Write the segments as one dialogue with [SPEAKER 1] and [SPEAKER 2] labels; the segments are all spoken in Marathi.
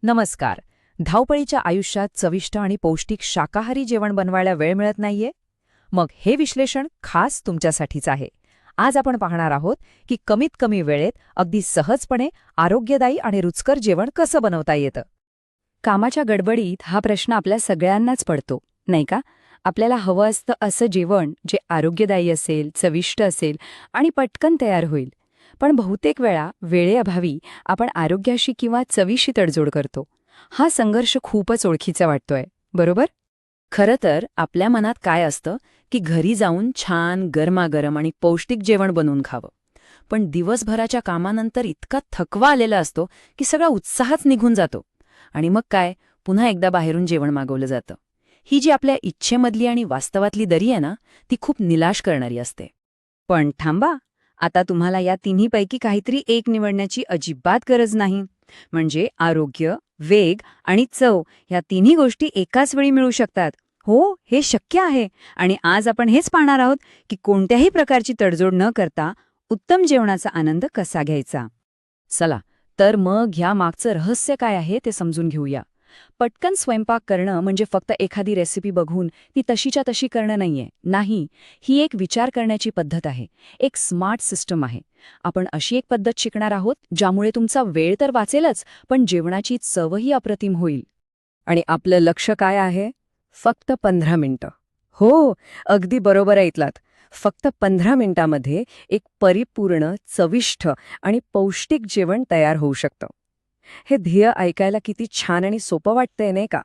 [SPEAKER 1] नमस्कार. धावपळीच्या आयुष्यात चविष्ट आणि पौष्टिक शाकाहारी जेवण बनवायला वेळ मिळत नाहीये? मग हे विश्लेषण खास तुमच्यासाठीच आहे. आज आपण पाहणार आहोत की कमीत कमी वेळेत अगदी सहजपणे आरोग्यदायी आणि रुचकर जेवण कसं बनवता येतं.
[SPEAKER 2] कामाच्या गडबडीत हा प्रश्न आपल्या सगळ्यांनाच पडतो, नाही का? आपल्याला हवं असतं असं जेवण जे आरोग्यदायी असेल, चविष्ट असेल आणि पटकन तयार होईल. पण बहुतेक वेळा वेळेअभावी आपण आरोग्याशी किंवा चवीशी तडजोड करतो. हा संघर्ष खूपच ओळखीचा वाटतोय, बरोबर? खरं तर आपल्या मनात काय असतं की घरी जाऊन छान गरमागरम आणि पौष्टिक जेवण बनवून खावं. पण दिवसभराच्या कामानंतर इतका थकवा आलेला असतो की सगळा उत्साहच निघून जातो. आणि मग काय, पुन्हा एकदा बाहेरून जेवण मागवलं जातं. ही जी आपल्या इच्छेमधली आणि वास्तवातली दरी आहे ना, ती खूप निराश करणारी असते.
[SPEAKER 1] पण थांबा, आता तुम्हाला या तिन्हीपैकी काहीतरी एक निवडण्याची अजिबात गरज नाही. म्हणजे आरोग्य, वेग आणि चव या तिन्ही गोष्टी एकाच वेळी मिळू शकतात. हो, हे शक्य आहे. आणि आज आपण हेच पाहणार आहोत की कोणत्याही प्रकारची तडजोड न करता उत्तम जेवणाचा आनंद कसा घ्यायचा. चला, तर मग ह्या मागचं रहस्य काय आहे ते समजून घेऊया. पटकन स्वयंपाक करणं म्हणजे फक्त एखादी रेसिपी बघून ती तशीच्या तशी करणं नाहीये. नाही, ही एक विचार करण्याची पद्धत आहे, एक स्मार्ट सिस्टम आहे. आपण अशी एक पद्धत शिकणार आहोत ज्यामुळे तुमचा वेळ तर वाचेलच, पण जेवणाची चवही अप्रतिम होईल. आणि आपलं लक्ष काय आहे? फक्त 15 मिनिटं. हो, अगदी बरोबर ऐकलात. फक्त 15 मिनिटामध्ये एक परिपूर्ण, चविष्ट आणि पौष्टिक जेवण तयार होऊ शकतं. हे ध्येय ऐकायला किती छान आणि सोपं वाटतंय, नाही का?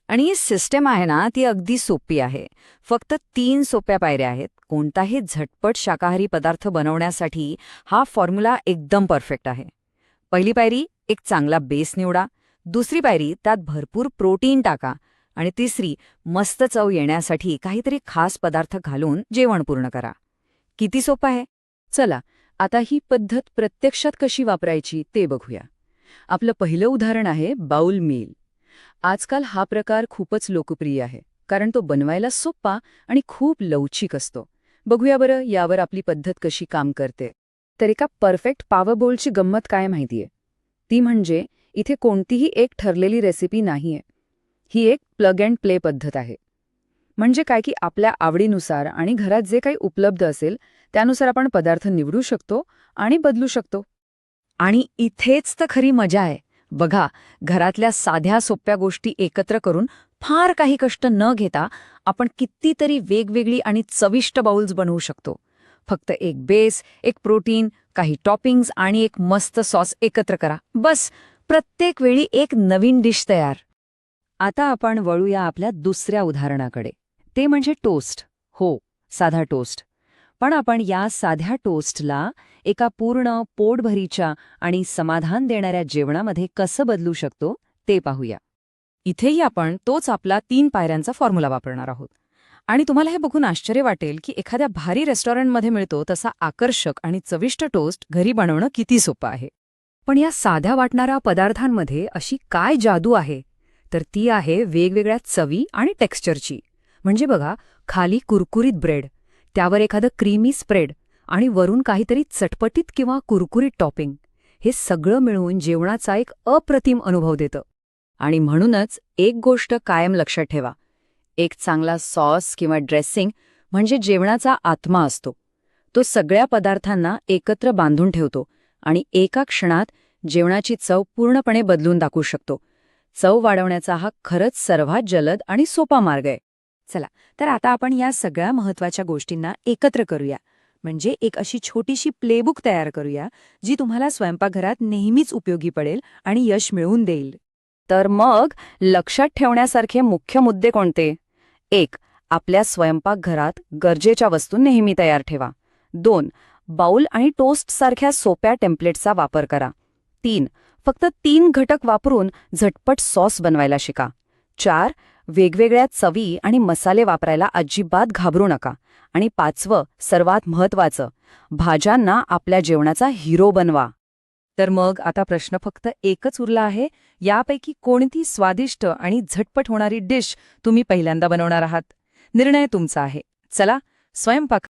[SPEAKER 1] आणि ही सिस्टम आहे ना, ती अगदी सोपी आहे. फक्त 3 सोप्या पायऱ्या आहेत. कोणताही झटपट शाकाहारी पदार्थ बनवण्यासाठी हा फॉर्म्युला एकदम परफेक्ट आहे. पहिली पायरी, एक चांगला बेस निवडा. दुसरी पायरी, त्यात भरपूर प्रोटीन टाका. आणि तिसरी, मस्त चव येण्यासाठी काहीतरी खास पदार्थ घालून जेवण पूर्ण करा. किती सोपं आहे? चला, आता ही पद्धत प्रत्यक्षात कशी वापरायची ते बघूया. आपलं पहिलं उदाहरण आहे बाउल मील. आजकाल हा प्रकार खूपच लोकप्रिय आहे, कारण तो बनवायला सोपा आणि खूप लवचिक असतो. बघूया बरं यावर आपली पद्धत कशी काम करते. तर एका परफेक्ट पावर बोलची गंमत काय माहितीये? ती म्हणजे इथे कोणतीही एक ठरलेली रेसिपी नाहीये. ही एक प्लग अँड प्ले पद्धत आहे. म्हणजे काय की आपल्या आवडीनुसार आणि घरात जे काही उपलब्ध असेल त्यानुसार आपण पदार्थ निवडू शकतो आणि बदलू शकतो. आणि इथेच तर खरी मजा आहे. बघा, घरातल्या साध्या सोप्या गोष्टी एकत्र करून फार काही कष्ट न घेता आपण कितीतरी वेगवेगळी आणि चविष्ट बाउल्स बनवू शकतो. फक्त एक बेस, एक प्रोटीन, काही टॉपिंग्स आणि एक मस्त सॉस एकत्र करा. बस, प्रत्येक वेळी एक नवीन डिश तयार. आता आपण वळूया आपल्या दुसऱ्या उदाहरणाकडे. ते म्हणजे टोस्ट. हो, साधा टोस्ट. पण आपण या साध्या टोस्टला एका पूर्ण पोटभरीच्या आणि समाधान देणाऱ्या जेवणामध्ये कसं बदलू शकतो ते पाहूया. इथेही आपण तोच आपला 3 पायऱ्यांचा फॉर्म्युला वापरणार आहोत. आणि तुम्हाला हे बघून आश्चर्य वाटेल की एखाद्या भारी रेस्टॉरंटमध्ये मिळतो तसा आकर्षक आणि चविष्ट टोस्ट घरी बनवणं किती सोपं आहे. पण या साध्या वाटणाऱ्या पदार्थांमध्ये अशी काय जादू आहे? तर ती आहे वेगवेगळ्या चवी आणि टेक्स्चरची. म्हणजे बघा, खाली कुरकुरीत ब्रेड, त्यावर एखादं क्रीमी स्प्रेड आणि वरून काहीतरी चटपटीत किंवा कुरकुरीत टॉपिंग. हे सगळं मिळून जेवणाचा एक अप्रतिम अनुभव देतं. आणि म्हणूनच एक गोष्ट कायम लक्षात ठेवा. एक चांगला सॉस किंवा ड्रेसिंग म्हणजे जेवणाचा आत्मा असतो. तो सगळ्या पदार्थांना एकत्र बांधून ठेवतो आणि एका क्षणात जेवणाची चव पूर्णपणे बदलून दाखवू शकतो. चव वाढवण्याचा हा खरंच सर्वात जलद आणि सोपा मार्ग आहे. चला, तर आता आपण या सगळ्या महत्त्वाच्या गोष्टींना एकत्र करूया. म्हणजे एक अशी छोटीशी प्लेबुक तयार करूया, जी तुम्हाला स्वयंपाकघरात नेहमीच उपयोगी पडेल आणि यश मिळवून देईल. तर मग लक्षात ठेवण्यासारखे मुख्य मुद्दे कोणते? 1. आपल्या स्वयंपाकघरात गरजेच्या वस्तू नेहमी तयार ठेवा. 2. बाउल आणि टोस्टसारख्या सोप्या टेम्पलेटचा वापर करा. 3. फक्त 3 घटक वापरून झटपट सॉस बनवायला शिका. 4. वेगवेगळ्या चवी आणि मसाले वापरायला अजिबात घाबरू नका. आणि 5वं, सर्वात महत्त्वाचं, भाज्यांना आपल्या जेवणाचा हिरो बनवा. तर मग आता प्रश्न फक्त एकच उरला आहे. यापैकी कोणती स्वादिष्ट आणि झटपट होणारी डिश तुम्ही पहिल्यांदा बनवणार आहात? निर्णय तुमचा आहे. चला, स्वयंपाक